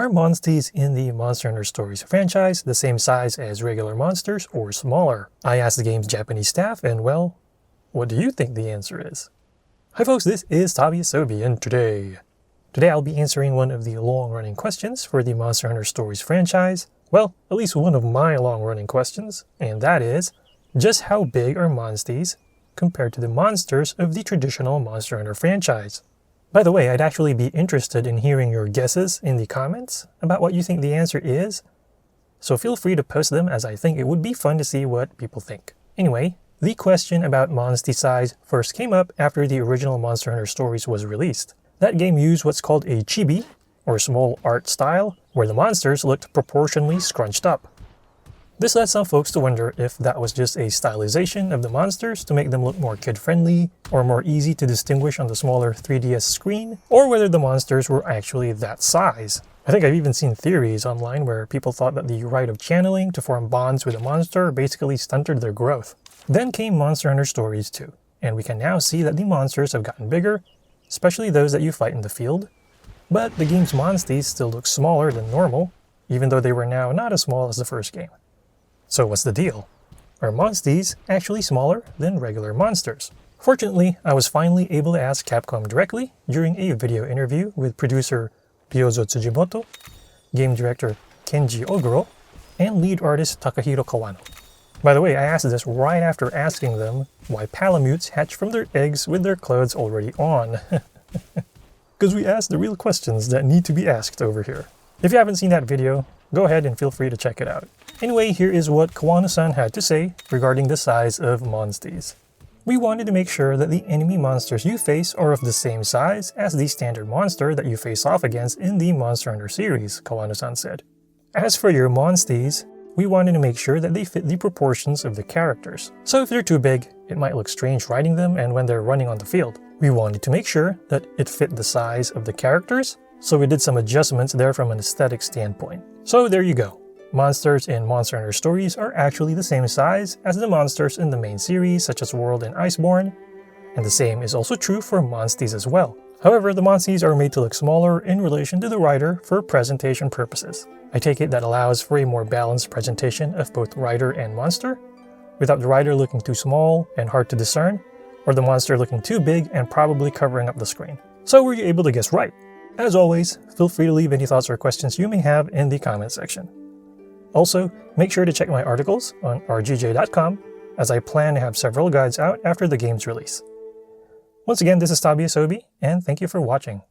Are Monsties in the Monster Hunter Stories franchise the same size as regular monsters or smaller? I asked the game's Japanese staff, and well, what do you think the answer is? Hi folks, this is Tabi Asobi, and today I'll be answering one of the long-running questions for the Monster Hunter Stories franchise. Well, at least one of my long-running questions, and that is, just how big are Monsties compared to the monsters of the traditional Monster Hunter franchise? By the way, I'd actually be interested in hearing your guesses in the comments about what you think the answer is, so feel free to post them, as I think it would be fun to see what people think. Anyway, the question about Monstie size first came up after the original Monster Hunter Stories was released. That game used what's called a chibi, or small art style, where the monsters looked proportionally scrunched up. This led some folks to wonder if that was just a stylization of the monsters to make them look more kid-friendly or more easy to distinguish on the smaller 3DS screen, or whether the monsters were actually that size. I think I've even seen theories online where people thought that the rite of channeling to form bonds with a monster basically stunted their growth. Then came Monster Hunter Stories 2, and we can now see that the monsters have gotten bigger, especially those that you fight in the field, but the game's Monsties still look smaller than normal, even though they were now not as small as the first game. So what's the deal? Are Monsties actually smaller than regular monsters? Fortunately, I was finally able to ask Capcom directly during a video interview with producer Ryozo Tsujimoto, game director Kenji Oguro, and lead artist Takahiro Kawano. By the way, I asked this right after asking them why palamutes hatch from their eggs with their clothes already on. Because we asked the real questions that need to be asked over here. If you haven't seen that video, go ahead and feel free to check it out. Anyway, here is what Kawano-san had to say regarding the size of Monsties. We wanted to make sure that the enemy monsters you face are of the same size as the standard monster that you face off against in the Monster Hunter series, Kawano-san said. As for your Monsties, we wanted to make sure that they fit the proportions of the characters. So if they're too big, it might look strange riding them and when they're running on the field. We wanted to make sure that it fit the size of the characters, so we did some adjustments there from an aesthetic standpoint. So there you go. Monsters in Monster Hunter Stories are actually the same size as the monsters in the main series, such as World and Iceborne, and the same is also true for Monsties as well. However, the Monsties are made to look smaller in relation to the rider for presentation purposes. I take it that allows for a more balanced presentation of both rider and monster, without the rider looking too small and hard to discern, or the monster looking too big and probably covering up the screen. So were you able to guess right? As always, feel free to leave any thoughts or questions you may have in the comment section. Also, make sure to check my articles on rgj.com, as I plan to have several guides out after the game's release. Once again, this is Tabi Asobi, and thank you for watching.